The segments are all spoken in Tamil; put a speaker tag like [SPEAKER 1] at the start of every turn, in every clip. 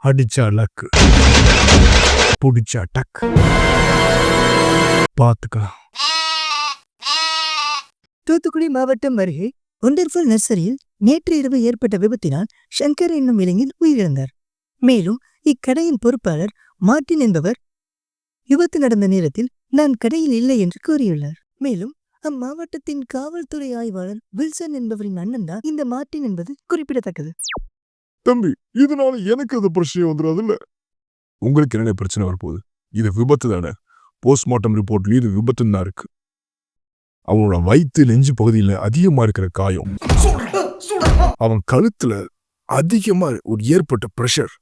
[SPEAKER 1] அடிச்சா லக்கு, புடிச்சா டக். பாத்துக்கலாம்.
[SPEAKER 2] தூத்துக்குடி மாவட்டம் அருகே ஒண்டர்ஃபுல் நர்சரியில் நேற்று இரவு ஏற்பட்ட விபத்தினால் சங்கர் என்னும் இளைஞர் உயிரிழந்தார். மேலும் இக்கடையின் பொறுப்பாளர் மார்ட்டின் என்பவர் விபத்து நடந்த நேரத்தில் நான் கடையில் இல்லை என்று கூறியுள்ளார். மேலும் அம்மாவட்டத்தின் காவல்துறை ஆய்வாளர் வில்சன் என்பவரின் அண்ணன் தான் இந்த மார்ட்டின் என்பது குறிப்பிடத்தக்கது.
[SPEAKER 1] தம்பி, இதனால எனக்கு அது பிரச்சனை வந்துடாது இல்ல. உங்களுக்கு என்ன பிரச்சனை வரப்போகுது? இது விபத்து தானே. போஸ்ட்மார்ட்டம் ரிப்போர்ட்லயும் இது விபத்துன்னு தான் இருக்கு. அவனோட வயிற்று நெஞ்சு பகுதியில் அதிகமா இருக்கிற காயம், அவன் கழுத்துல அதிகமா ஒரு ஏற்பட்ட பிரஷர்.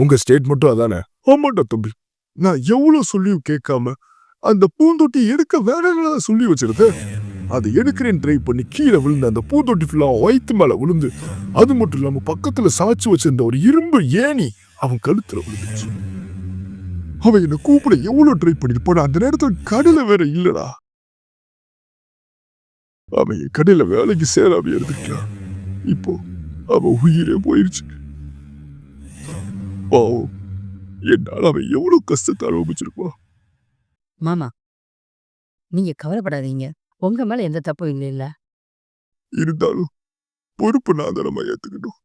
[SPEAKER 1] உங்க ஸ்டேட்மெண்ட்டும் அதானே? ஆமாண்டா தம்பி, நான் எவ்வளவு சொல்லியும் கேட்காம அந்த பூந்தொட்டி எடுக்க வேற சொல்லி வச்சிருது. அதை எடுக்கிறேன் ட்ரை பண்ணி கீழே விழுந்து அந்த பூந்தொட்டி ஃபுல்லா வயிற்று மேல விழுந்து, அது மட்டும் இல்லாம பக்கத்துல சாய்ச்சி வச்சிருந்த ஒரு இரும்பு ஏணி அவன் கழுத்துல விழுந்துச்சு. அவன் என்ன கூப்பிட எவ்வளவு ட்ரை பண்ணிருப்பான். அந்த நேரத்துல கடையில வேற இல்லடா. அவன் கடையில வேலைக்கு சேராம இருந்துக்கலாம். இப்போ அவன் உயிரே போயிருச்சு. பாவம், என்னால அவன் எவ்வளவு கஷ்டத்தை அனுபவிச்சிருப்பான்.
[SPEAKER 3] மாமா, நீங்க கவலைப்படாதீங்க. உங்க மேல எந்த தப்பும் இல்ல.
[SPEAKER 1] இருந்தாலும் பொறுப்பு நான் தானமா ஏத்துக்கணும்.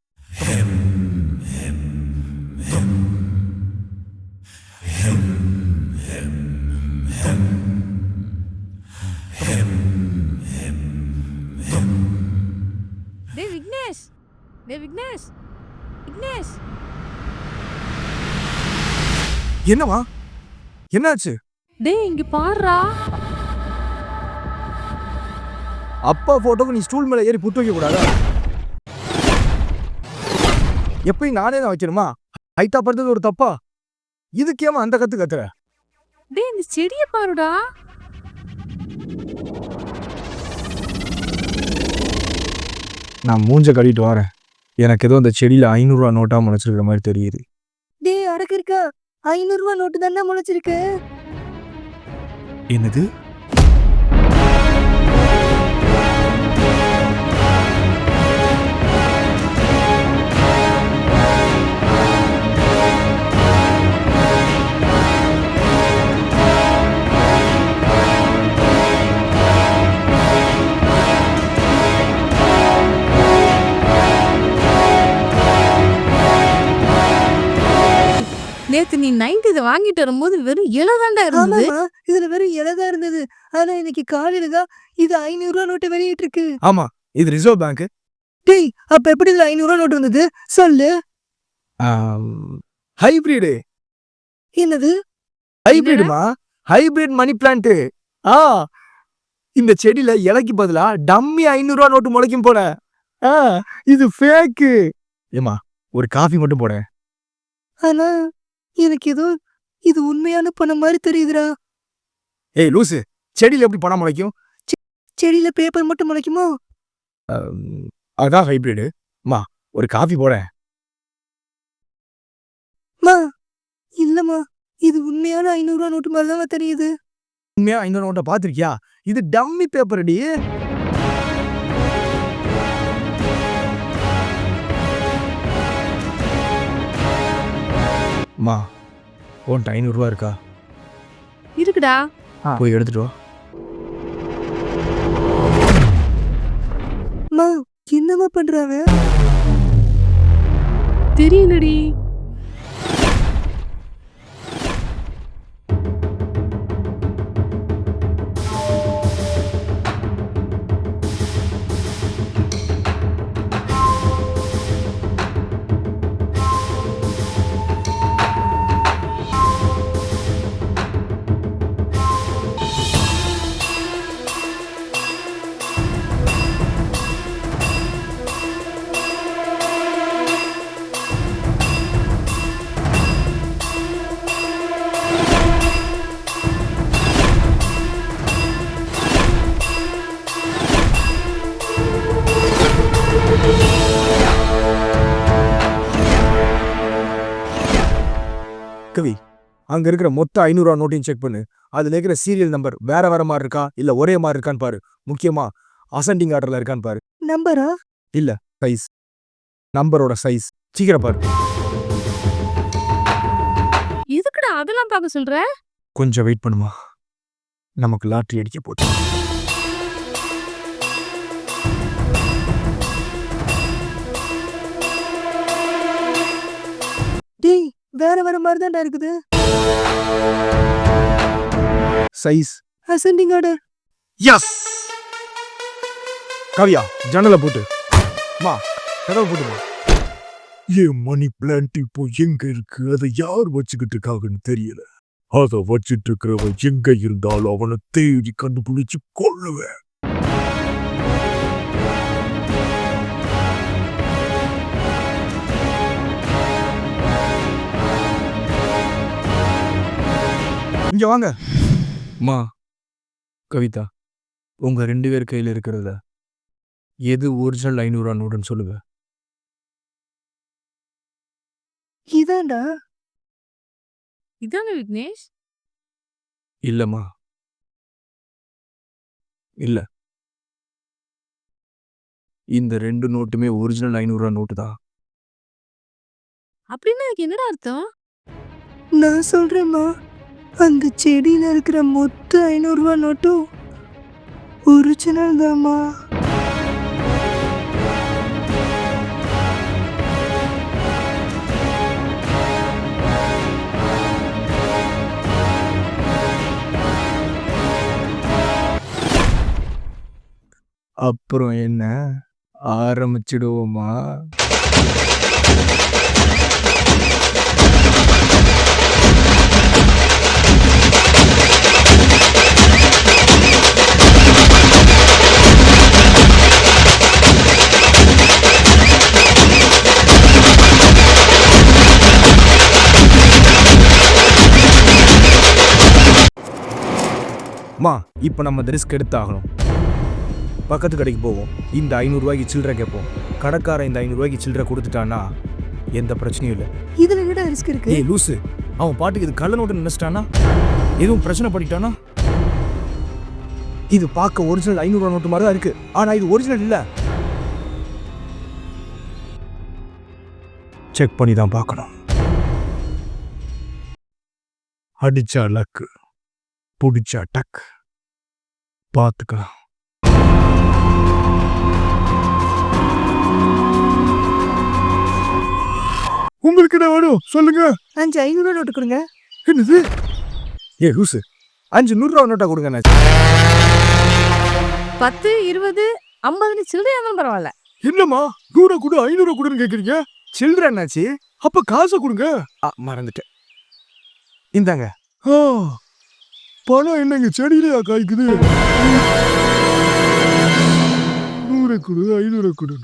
[SPEAKER 4] விக்னேஷ், விக்னேஷ், விக்னேஷ்.
[SPEAKER 5] என்னவா? என்னாச்சு?
[SPEAKER 4] டேய் இங்க பாருடா.
[SPEAKER 5] அப்பா போட்டோக்கு நீ ஸ்டூல் மேல ஏறி புட்டு வைக்க கூடாதா? எப்பயும் நானே தான் வைக்கணுமா? ஹைட்டா படுத்தது ஒரு தப்பா? இதுக்கேமா அந்த கத்து கத்துற?
[SPEAKER 4] டேய் இந்த செடியை பாருடா.
[SPEAKER 5] நான் மூஞ்ச கட்டிட்டு வரேன். எனக்கு ஏதோ அந்த செடியில 500 ரூபா நோட்டா முளைச்சிருக்கிற மாதிரி தெரியுது.
[SPEAKER 2] டேய் அடக்கு இருக்கா, 500 ரூபா நோட்டு தானே முளைச்சிருக்கு.
[SPEAKER 5] என்னது?
[SPEAKER 4] நேத்து நீ 90 இதை வாங்கிட்டு வரும்போது வெறும் 7 தாண்டா இருந்தது.
[SPEAKER 2] ஆமாமா, இதுல வெறும் 7 தான் இருந்தது. ஆனா இன்னைக்கு காலையில தான் இது 500 ரூபா நோட்டு வெளியிட்டு இருக்கு.
[SPEAKER 5] ஆமா, இது ரிசர்வ் பேங்க்.
[SPEAKER 2] டேய் அப்ப எப்படி இதுல 500 ரூபா நோட்டு வந்தது சொல்லு.
[SPEAKER 5] ஹைபிரிடு.
[SPEAKER 2] என்னது?
[SPEAKER 5] ஹைபிரிடுமா? Hybrid money plant. இந்த செடியில இலைக்கு பதிலா டம்மி 500 ரூபா நோட்டு முளைக்கும் போல. இது ஃபேக்கு. ஏமா ஒரு காஃபி மட்டும் போட.
[SPEAKER 2] ஆனா எனக்கு ஏதோ இது உண்மையான பணம் மாதிரி தெரியுதுடா.
[SPEAKER 5] ஏய் லூசு, செடியில எப்படி பணம் முளைக்கும்?
[SPEAKER 2] செடியில பேப்பர் மட்டும் முளைக்குமோ?
[SPEAKER 5] அதான் ஹைபிரிடு. மா ஒரு காஃபி போட.
[SPEAKER 2] மா இல்லம்மா, இது உண்மையான 500 ரூபா நோட்டு மாதிரி தான் தெரியுது.
[SPEAKER 5] உண்மையா 500 நோட்டை பாத்திருக்கியா? இது டம்மி பேப்பர் அடி. மா உன்ட்ட 500 ரூபா இருக்கா?
[SPEAKER 4] இருக்குடா.
[SPEAKER 5] போய் எடுத்துட்டு வா.
[SPEAKER 2] மா என்னமா பண்றாங்க?
[SPEAKER 4] தெரியலடி.
[SPEAKER 5] கவி, அங்க இருக்கிற மொத்த 500 ரூபா நோட்டையும் செக் பண்ணு. அதுல இருக்கிற சீரியல் நம்பர் வேற வேற மாதிரி இருக்கா இல்ல ஒரே மாதிரி இருக்கான்னு பாரு. முக்கியமா அசெண்டிங் ஆர்டர்ல இருக்கான்னு பாரு.
[SPEAKER 2] நம்பரா?
[SPEAKER 5] இல்ல சைஸ், நம்பரோட சைஸ். சீக்கிரம் பாரு.
[SPEAKER 4] எதுக்குடா அதெல்லாம் பார்க்க சொல்ற?
[SPEAKER 5] கொஞ்சம் வெயிட் பண்ணுமா, நமக்கு லாட்டரி அடிக்க போகுது.
[SPEAKER 2] டேய் வேற வேற மாதிரி தான்டா இருக்குது.
[SPEAKER 5] Size
[SPEAKER 2] ascending order.
[SPEAKER 5] எஸ். கவியா ஜன்னலை போட்டு மா, கதவை போட்டுமா.
[SPEAKER 1] என் மணி பிளான்ட் இப்போ எங்க இருக்கு, அதை யார் வச்சுக்கிட்டு இருக்காங்கன்னு தெரியல. அதை வச்சிட்டு இருக்கிறவன் எங்க இருந்தாலும் அவனை தேடி கண்டுபிடிச்சு கொள்ளுவேன்.
[SPEAKER 5] இங்க வாங்க. மா கவிதா, உங்க 2 பேர் கையில இருக்கிறதுல எது ஒரிஜினல் 500 ரூபா நோட்டுன்னு சொல்லுங்க.
[SPEAKER 2] இதான்டா.
[SPEAKER 4] இதானே விக்னேஷ்?
[SPEAKER 5] இல்லம்மா, இல்ல. இந்த 2 நோட்டுமே ஒரிஜினல் 500 ரூபா நோட்டு தான்.
[SPEAKER 4] அப்படின்னா அதுக்கு என்னடா அர்த்தம்?
[SPEAKER 2] நான் சொல்றேம்மா, அந்த செடியில இருக்கிற மொத்த 500 ரூபா நோட்டும் ஒரிஜினல் தாம்மா.
[SPEAKER 5] அப்புறம் என்ன, ஆரம்பிச்சிடுவோமா? மா, இப்போ நம்ம இந்த ரிஸ்க் எடுத்தாகணும். பக்கத்து கடைக்கு போவோம், இந்த 500 ரூபாய்க்கு சில்லறை கேட்போம். கடைக்காரன் இந்த 500 ரூபாய்க்கு சில்லறை கொடுத்துட்டான்னா எந்த பிரச்சனையும் இல்லை.
[SPEAKER 2] இதுல என்னடா ரிஸ்க் இருக்கு?
[SPEAKER 5] ஏய் லூசு, அவன் பாட்டுக்கு இது கள்ள நோட்டு நினைச்சிட்டானா, எதுவும் பிரச்சனை பண்ணிட்டானா? இது பார்க்க ஒரிஜினல் 500 ரூபா நோட்டு மாதிரி தான் இருக்கு, ஆனா இது ஒரிஜினல் இல்ல. செக் பண்ணி தான் பார்க்கணும்.
[SPEAKER 1] அடிச்சா லக்கு, புடிச்சா டக். பார்த்துக்கலாம். உங்களுக்கு என்ன வேணும் சொல்லுங்க.
[SPEAKER 2] 5 500 ரூபா நோட்டு கொடுங்க.
[SPEAKER 1] என்னது?
[SPEAKER 5] ஏ லூசு, 5 100 ரூபா நோட்டா கொடுங்க.
[SPEAKER 4] 10, 20, 50 சில்லறையா இருந்தாலும் பரவாயில்ல.
[SPEAKER 1] என்னம்மா 100 கொடு 500 கொடுன்னு கேக்குறீங்க?
[SPEAKER 5] சில்லறை என்னாச்சு?
[SPEAKER 1] அப்ப காசை கொடுங்க.
[SPEAKER 5] மறந்துட்டேன். இந்தாங்க.
[SPEAKER 1] ஆ, பணம் என்னங்க செடியிலையா காய்க்குது? 100 கொடு 500 கொடு.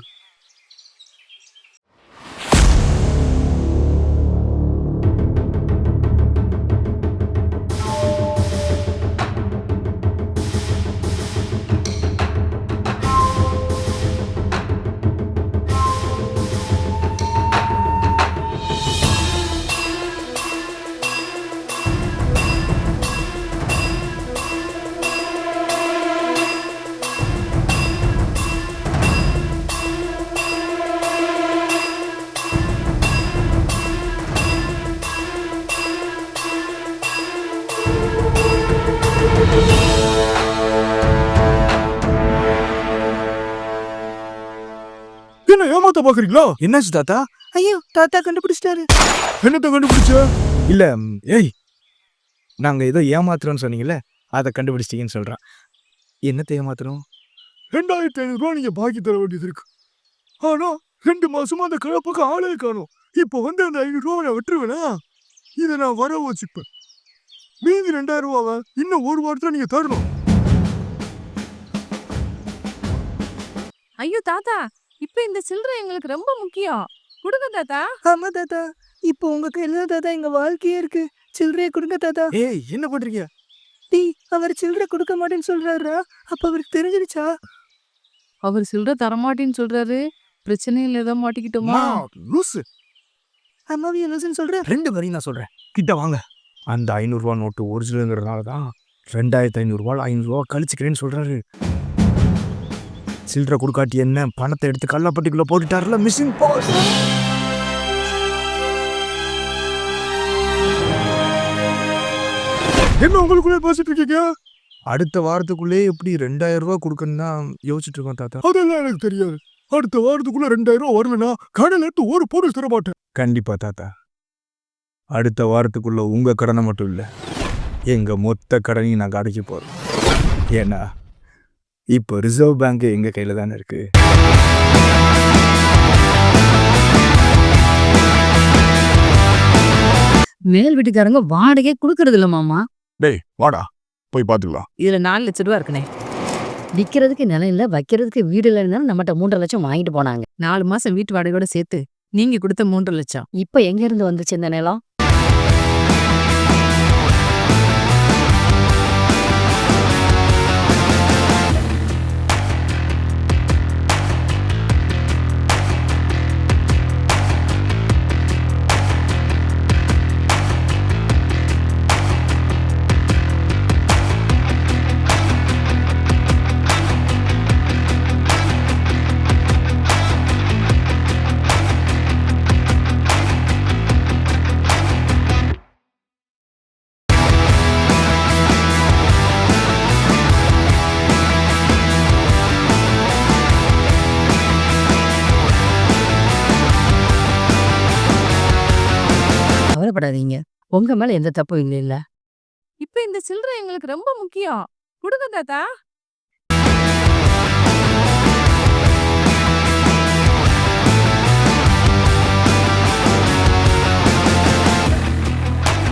[SPEAKER 1] என்ன ஏமாத்த பாக்குறீங்களா?
[SPEAKER 5] என்னாச்சு தாத்தா?
[SPEAKER 2] ஐயோ தாத்தா கண்டுபிடிச்சிட்டாரு.
[SPEAKER 1] என்னத்த கண்டுபிடிச்ச?
[SPEAKER 5] இல்ல, ஏய், நாங்க ஏதோ ஏமாத்துறோம்னு சொன்னீங்கல்ல, அதை கண்டுபிடிச்சிட்டீங்கன்னு சொல்றேன். என்னத்தை ஏமாத்துறோம்?
[SPEAKER 1] 2500 ரூபா நீங்க பாக்கி தர வேண்டியது இருக்கு. ஆனா 2 மாசமா அந்த கலப்புக்கு ஆளே காணும். இப்போ வந்து அந்த 500 ரூபாவை நான் விட்டுருவேனா? இதை நான் வர வச்சுப்பேன். மீதி 2000 ரூபாவை இன்னும் 1 வாரத்துல நீங்க தரணும்.
[SPEAKER 4] ஐயோ தாத்தா, இப்ப இந்த சில்லறை எங்களுக்கு ரொம்ப முக்கியம். கொடுங்க தாத்தா.
[SPEAKER 2] ஆமா தாத்தா, இப்போ உங்க கையில தான் தாத்தா எங்க வாழ்க்கையே இருக்கு. சில்லறையை கொடுங்க தாத்தா.
[SPEAKER 5] ஏய், என்ன பண்றீங்க?
[SPEAKER 2] டேய், அவர் சில்லறை கொடுக்க மாட்டேன்னு சொல்றாரா? அப்ப அவருக்கு தெரிஞ்சிருச்சா?
[SPEAKER 4] அவர் சில்லறை தரமாட்டேன்னு சொல்றாரு. பிரச்சனையில் ஏதோ மாட்டிக்கிட்டோமா?
[SPEAKER 5] லூசு,
[SPEAKER 2] அம்மாவி என்னன்னு சொல்ற?
[SPEAKER 5] 2 பேரையும் நான் சொல்றேன். கிட்ட வாங்க. அந்த 500 ரூபா நோட்டு ஒரிஜினல்ங்கிறதுனால தான் 2500 ரூபாய் 500 ரூபா கழிச்சுக்கிறேன்னு சொல்றாரு. சில்லறை கொடுக்காட்டி என்ன, பணத்தை எடுத்து கல்லாப்பட்டிக்குள்ள போட்டுட்டாருல, மிஸ்ஸிங் பாஸ்.
[SPEAKER 1] என்ன உங்களுக்குள்ளே பேசிட்டு இருக்கீங்க?
[SPEAKER 5] அடுத்த வாரத்துக்குள்ளே எப்படி 2000 ரூபாய் கொடுக்கணும் தான் யோசிச்சுட்டு இருக்கோம் தாத்தா.
[SPEAKER 1] அதெல்லாம் எனக்கு தெரியாது. அடுத்த வாரத்துக்குள்ள 2000 ரூபாய் வரலனா கடையில இருந்து ஒரு பொருள் தர மாட்டேன்.
[SPEAKER 5] கண்டிப்பா தாத்தா. அடுத்த வாரத்துக்குள்ள உங்க கடனை மட்டும் இல்ல, எங்க மொத்த கடனையும் நான் அடைக்க போறேன். ஏன்னா இப்போ ரிசர்வ் பேங்க் எங்க கையில தானே இருக்கு.
[SPEAKER 3] மேல் வீட்டுக்காரங்க வாடகை கொடுக்கறது இல்ல மாமா.
[SPEAKER 1] டேய் வாடா போய் பாத்துக்கலாம்.
[SPEAKER 4] இதுல 4 லட்சம் ரூபா இருக்குனே.
[SPEAKER 3] விக்கிறதுக்கு நிலம் இல்ல, வைக்கிறதுக்கு வீடு இல்லைன்னு நம்மகிட்ட 3 லட்சம் வாங்கிட்டு போனாங்க.
[SPEAKER 4] 4 மாசம் வீட்டு வாடகையோட சேர்த்து நீங்க கொடுத்த 3 லட்சம்.
[SPEAKER 3] இப்ப எங்க இருந்து வந்துச்சு இந்த நிலம்? கவலைப்படாதீங்க, உங்க மேல எந்த தப்பும் இல்ல.
[SPEAKER 4] இப்ப இந்த சில்லறை எங்களுக்கு ரொம்ப முக்கியம். கொடுங்க தாத்தா.